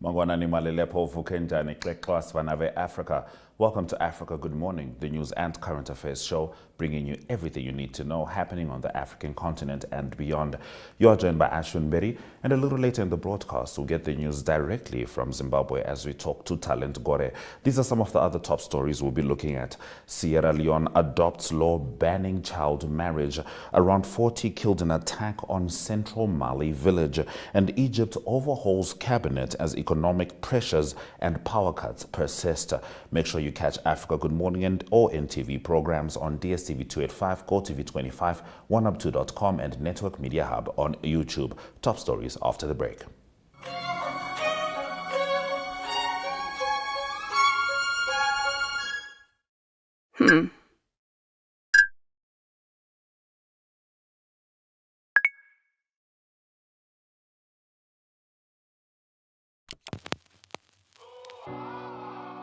Mangwanani malelepo vukenjani kleklas vanave Africa. Welcome to Africa Good Morning, the news and current affairs show, bringing you everything you need to know happening on the African continent and beyond. You are joined by Ashwin Berry, and a little later in the broadcast, we'll get the news directly from Zimbabwe as we talk to talent Gore. These are some of the other top stories we'll be looking at. Sierra Leone adopts law banning child marriage. Around 40 killed in attack on central Mali village. And Egypt overhauls cabinet as economic pressures and power cuts persist. Make sure you catch Africa Good Morning and all NTV programs on DSTV 285, Gore TV 25, oneup2.com and Network Media Hub on YouTube. Top stories after the break.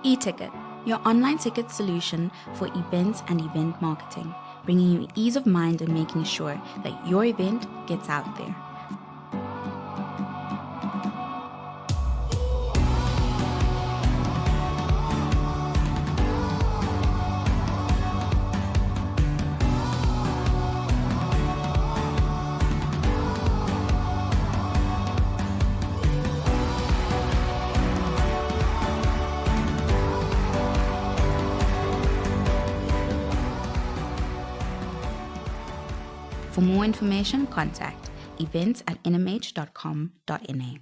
E-Ticket, your online ticket solution for events and event marketing, bringing you ease of mind and making sure that your event gets out there. For more information, contact events@nhh.com.na.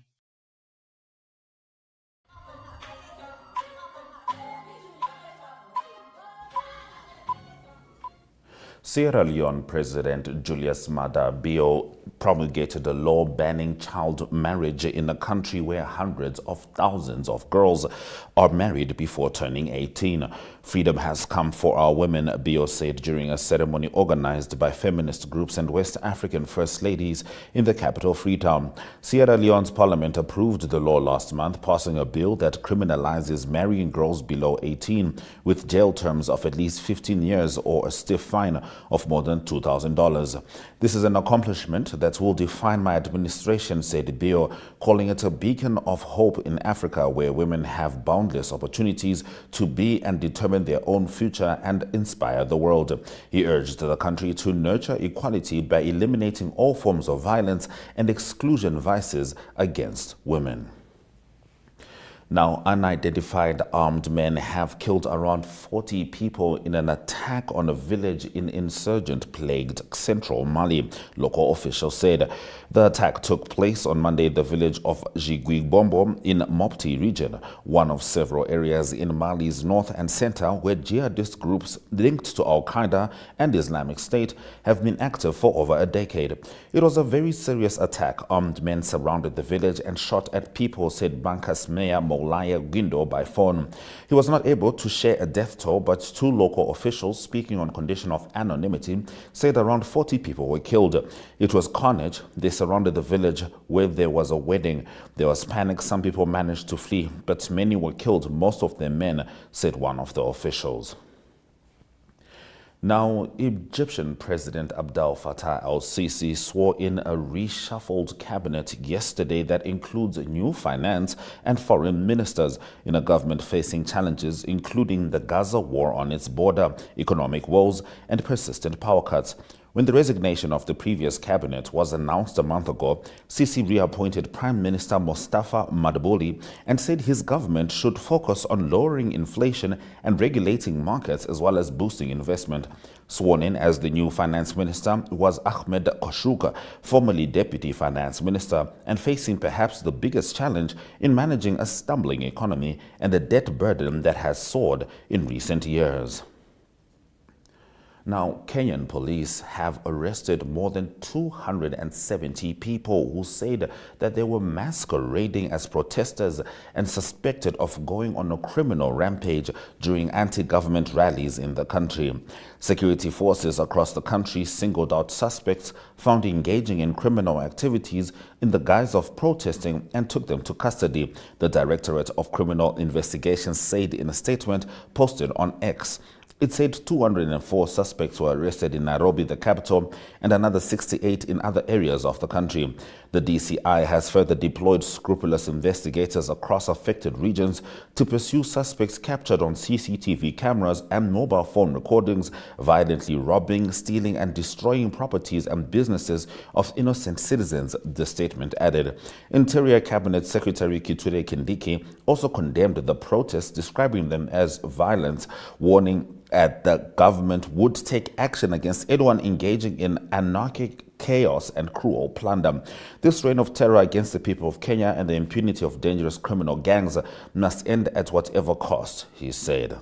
Sierra Leone President Julius Maada Bio promulgated a law banning child marriage in a country where hundreds of thousands of girls are married before turning 18. Freedom has come for our women, Bio said during a ceremony organized by feminist groups and West African First Ladies in the capital Freetown. Sierra Leone's parliament approved the law last month, passing a bill that criminalizes marrying girls below 18 with jail terms of at least 15 years or a stiff fine of more than $2,000. This is an accomplishment that will define my administration, said Bio, calling it a beacon of hope in Africa where women have boundless opportunities to be and determine their own future and inspire the world. He urged the country to nurture equality by eliminating all forms of violence and exclusion vices against women. Now, unidentified armed men have killed around 40 people in an attack on a village in insurgent-plagued central Mali, local officials said. The attack took place on Monday at the village of Jiguibombo in Mopti region, one of several areas in Mali's north and center where jihadist groups linked to Al-Qaeda and Islamic State have been active for over a decade. It was a very serious attack. Armed men surrounded the village and shot at people, said Bankas Mayor Moulaya Guindo by phone. He was not able to share a death toll, but two local officials, speaking on condition of anonymity, said around 40 people were killed. It was carnage. They surrounded the village where there was a wedding. There was panic. Some people managed to flee, but many were killed, most of them men, said one of the officials. Now, Egyptian President Abdel Fattah al-Sisi swore in a reshuffled cabinet yesterday that includes new finance and foreign ministers in a government facing challenges including the Gaza war on its border, economic woes, and persistent power cuts. When the resignation of the previous cabinet was announced a month ago, Sisi reappointed Prime Minister Mustafa Madbouly and said his government should focus on lowering inflation and regulating markets as well as boosting investment. Sworn in as the new finance minister was Ahmed Koshuka, formerly deputy finance minister, and facing perhaps the biggest challenge in managing a stumbling economy and a debt burden that has soared in recent years. Now, Kenyan police have arrested more than 270 people who said that they were masquerading as protesters and suspected of going on a criminal rampage during anti-government rallies in the country. Security forces across the country singled out suspects found engaging in criminal activities in the guise of protesting and took them to custody, the Directorate of Criminal Investigations said in a statement posted on X. It said 204 suspects were arrested in Nairobi, the capital, and another 68 in other areas of the country. The DCI has further deployed scrupulous investigators across affected regions to pursue suspects captured on CCTV cameras and mobile phone recordings, violently robbing, stealing, and destroying properties and businesses of innocent citizens, the statement added. Interior Cabinet Secretary Kithure Kindiki also condemned the protests, describing them as violence, warning the government would take action against anyone engaging in anarchic chaos and cruel plunder. This reign of terror against the people of Kenya and the impunity of dangerous criminal gangs must end at whatever cost, he said.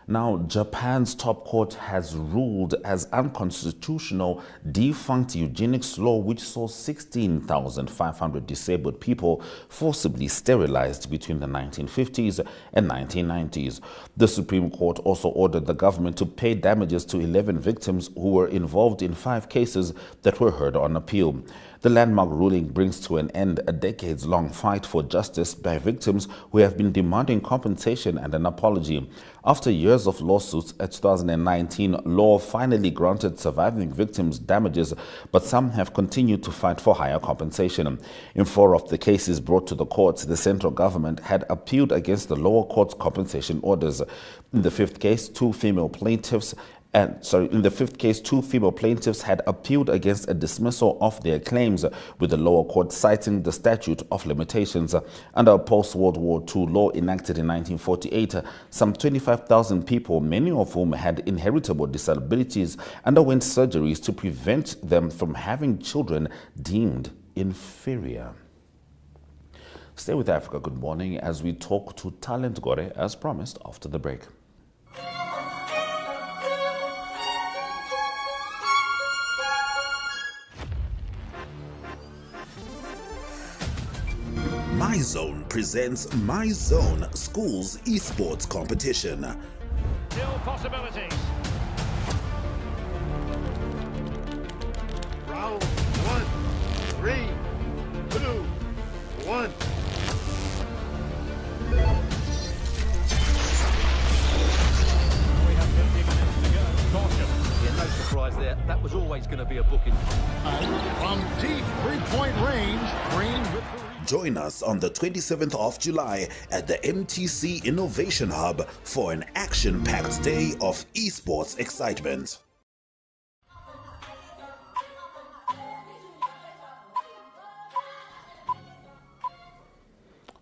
Now, Japan's top court has ruled as unconstitutional defunct eugenics law, which saw 16,500 disabled people forcibly sterilized between the 1950s and 1990s. The Supreme Court also ordered the government to pay damages to 11 victims who were involved in 5 cases that were heard on appeal. The landmark ruling brings to an end a decades-long fight for justice by victims who have been demanding compensation and an apology. After years of lawsuits, a 2019 law finally granted surviving victims damages, but some have continued to fight for higher compensation. In 4 of the cases brought to the courts, the central government had appealed against the lower court's compensation orders. In the 5th case, two female plaintiffs had appealed against a dismissal of their claims, with the lower court citing the statute of limitations. Under a post-World War II law enacted in 1948, some 25,000 people, many of whom had inheritable disabilities, underwent surgeries to prevent them from having children deemed inferior. Stay with Africa Good Morning as we talk to Talent Gore, as promised, after the break. My Zone presents My Zone Schools Esports Competition. Still possibilities. Round 1, 3, 2, 1. We have 50 minutes to go. Caution. Yeah, no surprise there. That was always going to be a booking. From deep three-point range, Green with the Join us on the 27th of July at the MTC Innovation Hub for an action-packed day of esports excitement.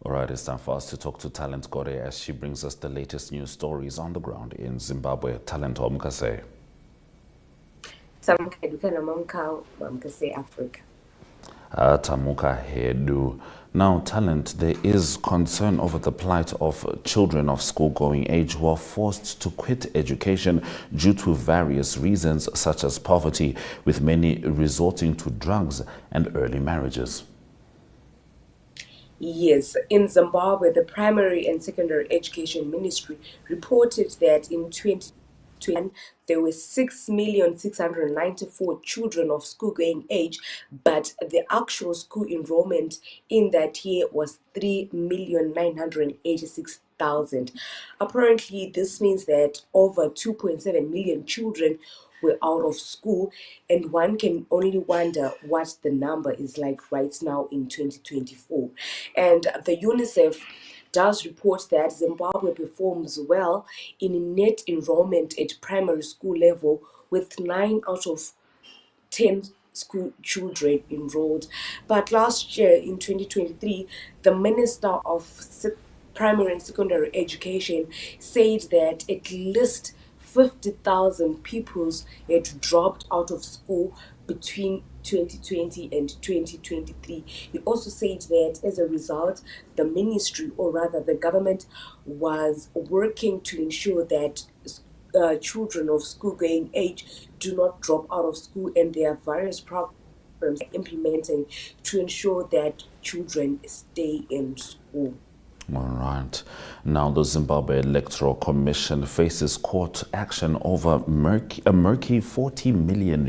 All right, it's time for us to talk to Talent Gore as she brings us the latest news stories on the ground in Zimbabwe. Talent Omkase. Mamkase Africa. Tamuka Hedu. Now, Talent, there is concern over the plight of children of school-going age who are forced to quit education due to various reasons such as poverty, with many resorting to drugs and early marriages. Yes, in Zimbabwe, the Primary and Secondary Education Ministry reported that in 2020, there were 6,694,000 children of school-going age, but the actual school enrollment in that year was 3,986,000. Apparently, this means that over 2.7 million children were out of school, and one can only wonder what the number is like right now in 2024. And the UNICEF does report that Zimbabwe performs well in net enrollment at primary school level, with 9 out of 10 school children enrolled. But last year in 2023, the Minister of Primary and Secondary Education said that at least 50,000 pupils had dropped out of school between 2020 and 2023. He also said that as a result, the ministry, or rather the government, was working to ensure that children of school-going age do not drop out of school, and there are various programs implementing to ensure that children stay in school. All right. Now, the Zimbabwe Electoral Commission faces court action over a murky $40 million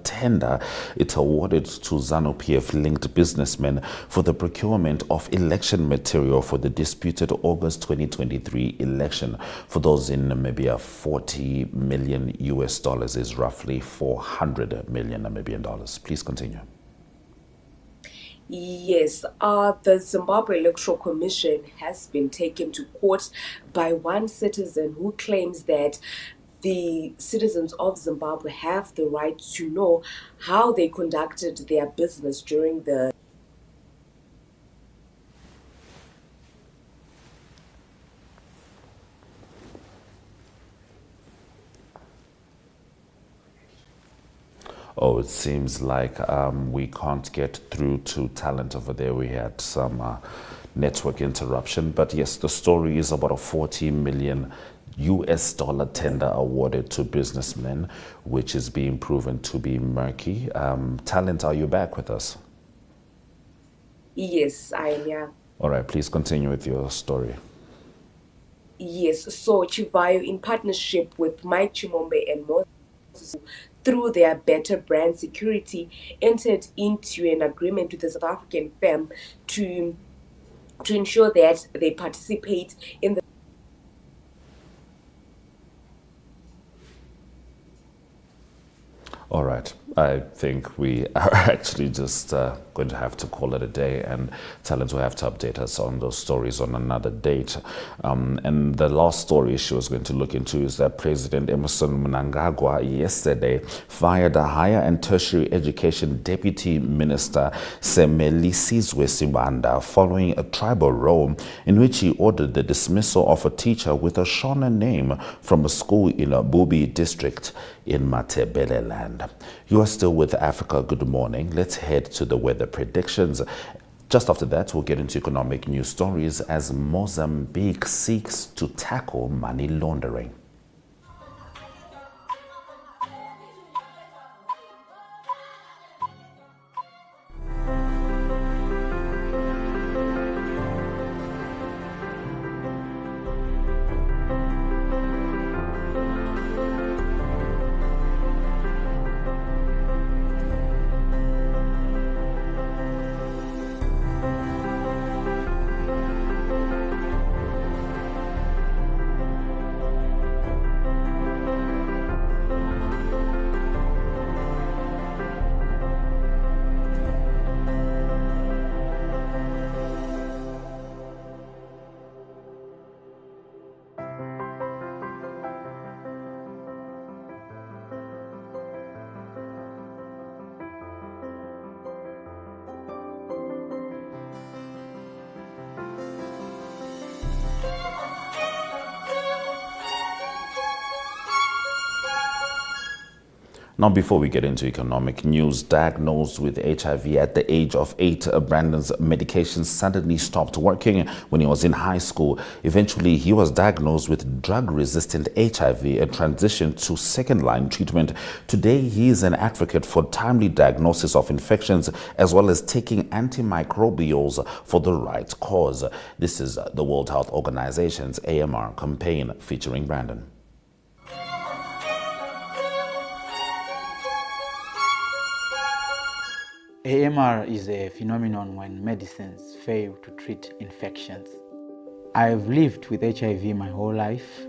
tender it awarded to ZANU-PF-linked businessmen for the procurement of election material for the disputed August 2023 election. For those in Namibia, $40 million is roughly 400 million Namibian dollars. Please continue. Yes, the Zimbabwe Electoral Commission has been taken to court by one citizen who claims that the citizens of Zimbabwe have the right to know how they conducted their business during the Oh, it seems like we can't get through to talent over there. We had some network interruption. But yes, the story is about a $40 million tender awarded to businessmen, which is being proven to be murky. Talent, are you back with us? Yes, I am, yeah. All right, please continue with your story. Yes, so Chivayo, in partnership with Mike Chimombe and Moses, through their Better Brand Security, entered into an agreement with the South African firm to ensure that they participate in the All right. I think we are actually just going to have to call it a day, and Talent will have to update us on those stories on another date. And the last story she was going to look into is that President Emmerson Mnangagwa yesterday fired a higher and tertiary education deputy minister, Semelisizwe Sibanda, following a tribal row in which he ordered the dismissal of a teacher with a Shona name from a school in a Bubi district in Matebeleland. You are still with Africa Good Morning. Let's head to the weather predictions. Just after that, we'll get into economic news stories as Mozambique seeks to tackle money laundering. Now, before we get into economic news, diagnosed with HIV at the age of 8, Brandon's medication suddenly stopped working when he was in high school. Eventually, he was diagnosed with drug-resistant HIV and transitioned to second-line treatment. Today, he is an advocate for timely diagnosis of infections as well as taking antimicrobials for the right cause. This is the World Health Organization's AMR campaign featuring Brandon. AMR is a phenomenon when medicines fail to treat infections. I've lived with HIV my whole life,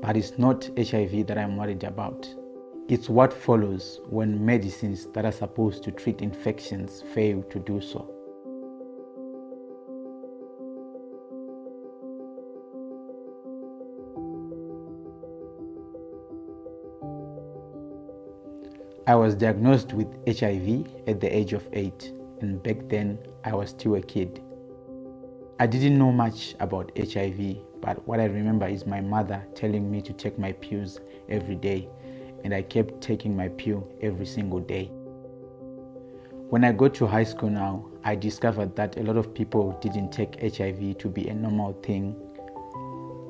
but it's not HIV that I'm worried about. It's what follows when medicines that are supposed to treat infections fail to do so. I was diagnosed with HIV at the age of 8, and back then I was still a kid. I didn't know much about HIV, but what I remember is my mother telling me to take my pills every day, and I kept taking my pill every single day. When I got to high school now, I discovered that a lot of people didn't take HIV to be a normal thing.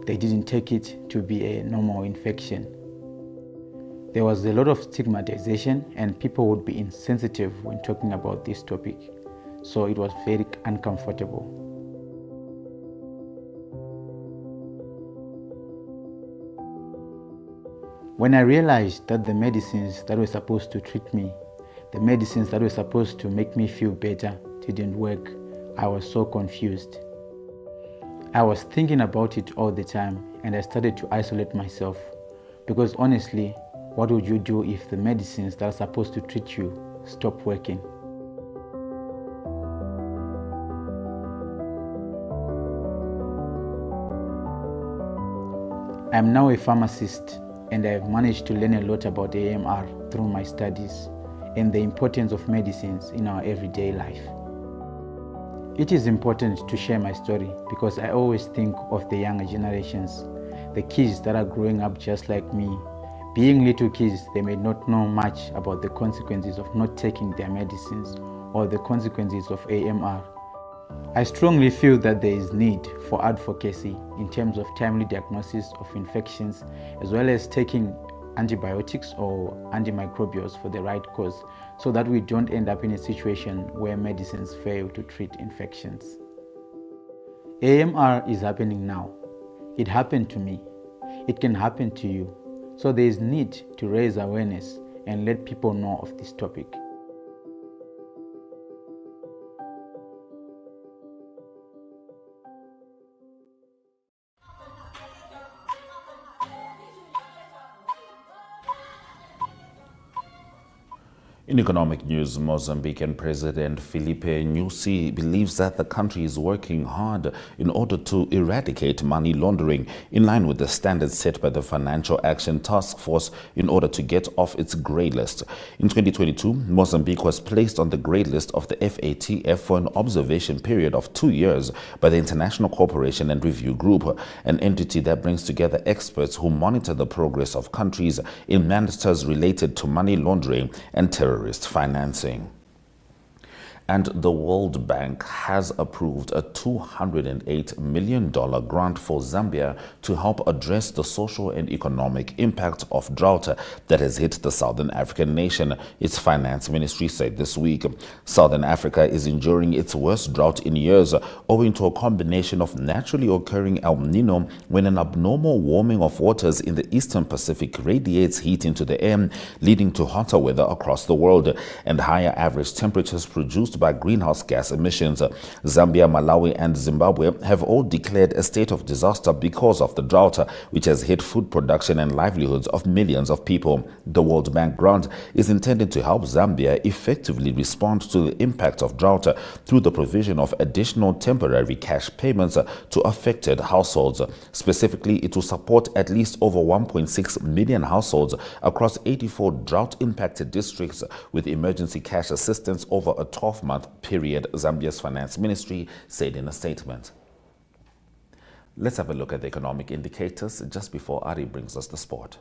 They didn't take it to be a normal infection. There was a lot of stigmatization, and people would be insensitive when talking about this topic. So it was very uncomfortable. When I realized that the medicines that were supposed to treat me, the medicines that were supposed to make me feel better, didn't work, I was so confused. I was thinking about it all the time, and I started to isolate myself. Because honestly, what would you do if the medicines that are supposed to treat you stop working? I am now a pharmacist, and I have managed to learn a lot about AMR through my studies and the importance of medicines in our everyday life. It is important to share my story because I always think of the younger generations, the kids that are growing up just like me. Being little kids, they may not know much about the consequences of not taking their medicines or the consequences of AMR. I strongly feel that there is need for advocacy in terms of timely diagnosis of infections, as well as taking antibiotics or antimicrobials for the right cause, so that we don't end up in a situation where medicines fail to treat infections. AMR is happening now. It happened to me. It can happen to you. So there is need to raise awareness and let people know of this topic. In economic news, Mozambican President Filipe Nyusi believes that the country is working hard in order to eradicate money laundering in line with the standards set by the Financial Action Task Force in order to get off its grey list. In 2022, Mozambique was placed on the grey list of the FATF for an observation period of 2 years by the International Cooperation and Review Group, an entity that brings together experts who monitor the progress of countries in matters related to money laundering and terrorism financing. And the World Bank has approved a $208 million grant for Zambia to help address the social and economic impact of drought that has hit the Southern African nation, its finance ministry said this week. Southern Africa is enduring its worst drought in years, owing to a combination of naturally occurring El Nino, when an abnormal warming of waters in the Eastern Pacific radiates heat into the air, leading to hotter weather across the world, and higher average temperatures produced by greenhouse gas emissions. Zambia, Malawi, and Zimbabwe have all declared a state of disaster because of the drought, which has hit food production and livelihoods of millions of people. The World Bank grant is intended to help Zambia effectively respond to the impact of drought through the provision of additional temporary cash payments to affected households. Specifically, it will support at least over 1.6 million households across 84 drought-impacted districts with emergency cash assistance over a 12-month period, Zambia's finance ministry said in a statement. Let's have a look at the economic indicators just before Ari brings us the sport.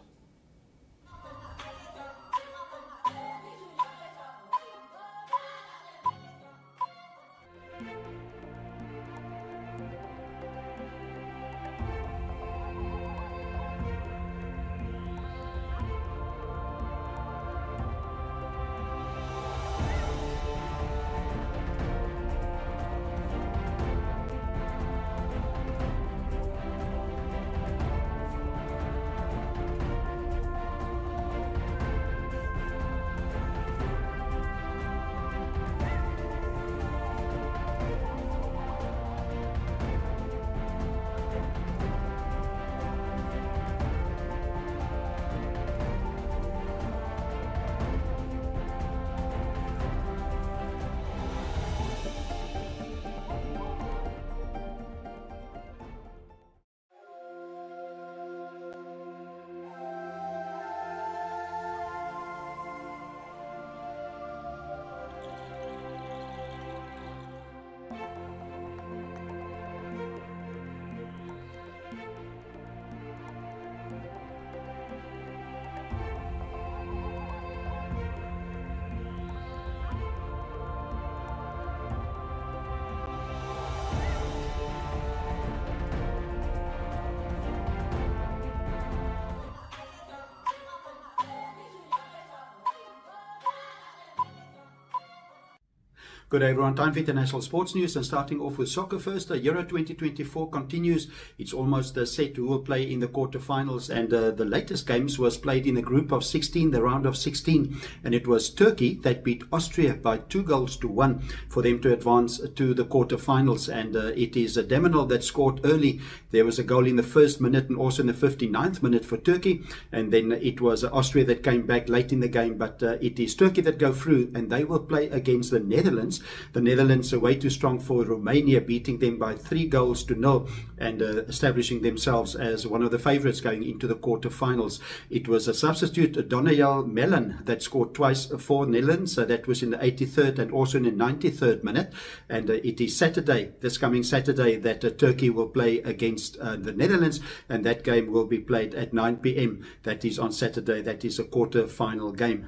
Good day everyone, time for international sports news and starting off with soccer first. Euro 2024 continues. It's almost set who will play in the quarterfinals, and the latest games was played in the group of 16, the round of 16, and it was Turkey that beat Austria by 2-1 for them to advance to the quarterfinals, and it is Demirel that scored early. There was a goal in the first minute and also in the 59th minute for Turkey, and then it was Austria that came back late in the game, but it is Turkey that go through and they will play against the Netherlands. The Netherlands are way too strong for Romania, beating them by 3-0 and establishing themselves as one of the favourites going into the quarterfinals. It was a substitute, Donayel Mellon, that scored twice for Netherlands. That was in the 83rd and also in the 93rd minute. And it is Saturday, this coming Saturday, that Turkey will play against the Netherlands, and that game will be played at 9 p.m. That is on Saturday. That is a quarter-final game.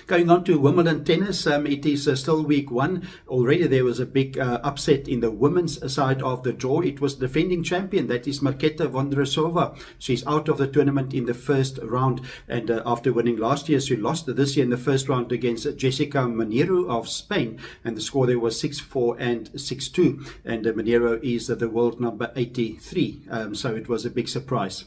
Going on to Wimbledon tennis, it is still week one. Already there was a big upset in the women's side of the draw. It was defending champion, that is Marketa Vondrousova. She's out of the tournament in the first round, and after winning last year, she lost this year in the first round against Jessica Monteiro of Spain, and the score there was 6-4 and 6-2, and Monteiro is the world number 83, so it was a big surprise.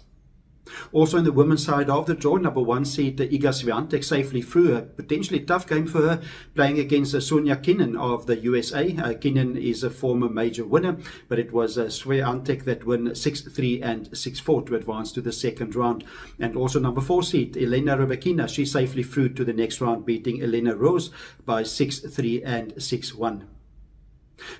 Also in the women's side of the draw, number 1 seed Iga Swiatek safely through a potentially tough game for her, playing against Sonia Kinnan of the USA. Kinnan is a former major winner, but it was Swiatek that won 6-3 and 6-4 to advance to the second round. And also number 4 seed Elena Rybakina, she safely through to the next round, beating Elena Rose by 6-3 and 6-1.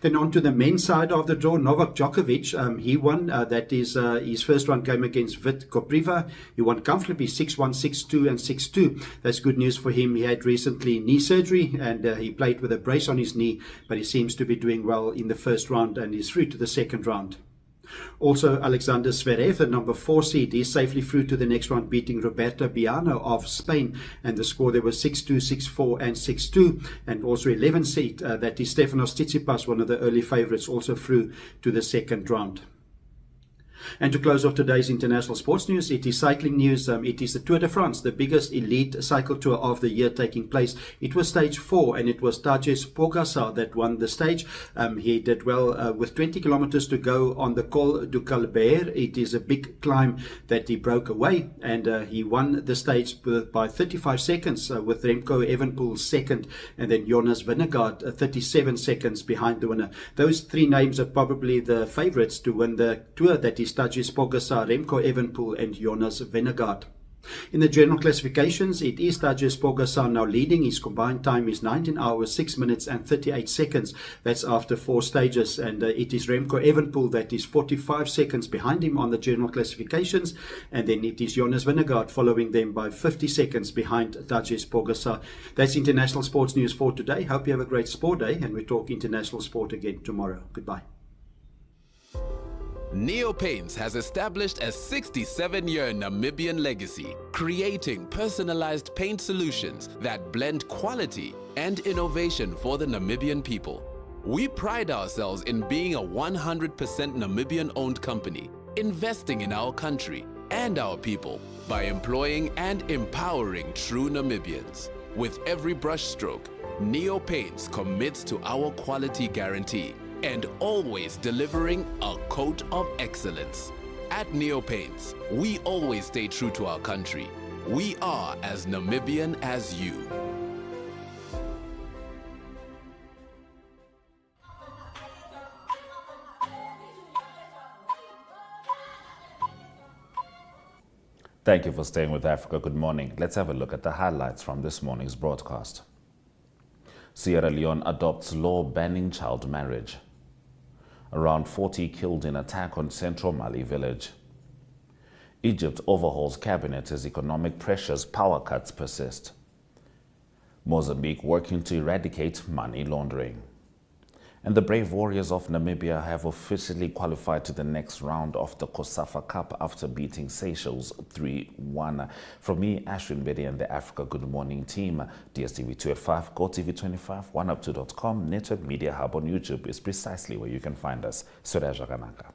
Then on to the men's side of the draw, Novak Djokovic, he won. That is his first round game against Vit Kopriva. He won comfortably 6-1, 6-2 and 6-2. That's good news for him. He had recently knee surgery, and he played with a brace on his knee, but he seems to be doing well in the first round and is through to the second round. Also, Alexander Zverev, the number 4 seed, is safely through to the next round, beating Roberto Biano of Spain, and the score there was 6-2, 6-4 and 6-2. And also 11 seed, that is Stefanos Tsitsipas, one of the early favourites, also through to the second round. And to close off today's international sports news, it is cycling news. It is the Tour de France, the biggest elite cycle tour of the year taking place. It was stage 4, and it was Tadej Pogačar that won the stage. He did well with 20 kilometers to go on the Col du Calvaire. It is a big climb that he broke away, and he won the stage by 35 seconds with Remco Evenepoel second, and then Jonas Vingegaard 37 seconds behind the winner. Those 3 names are probably the favourites to win the tour, that is Tadej Pogačar, Remco Evenepoel and Jonas Vingegaard. In the general classifications, it is Tadej Pogačar now leading. His combined time is 19 hours, 6 minutes and 38 seconds. That's after 4 stages. And it is Remco Evenepoel that is 45 seconds behind him on the general classifications. And then it is Jonas Vingegaard following them by 50 seconds behind Tadej Pogačar. That's international sports news for today. Hope you have a great sport day, and we talk international sport again tomorrow. Goodbye. Neo Paints has established a 67-year Namibian legacy, creating personalized paint solutions that blend quality and innovation for the Namibian people. We pride ourselves in being a 100% Namibian-owned company, investing in our country and our people by employing and empowering true Namibians. With every brushstroke, Neo Paints commits to our quality guarantee and always delivering a coat of excellence. At Neo Paints, we always stay true to our country. We are as Namibian as you. Thank you for staying with Africa Good Morning. Let's have a look at the highlights from this morning's broadcast. Sierra Leone adopts law banning child marriage. Around 40 killed in attack on central Mali village. Egypt overhauls cabinet as economic pressures, power cuts persist. Mozambique working to eradicate money laundering. And the brave warriors of Namibia have officially qualified to the next round of the COSAFA Cup after beating Seychelles 3-1. From me, Ashwin Bedi and the Africa Good Morning team, DSTV 2 at 5, GoTV 25, oneup2.com, Network Media Hub on YouTube is precisely where you can find us. Suraj Aganaka.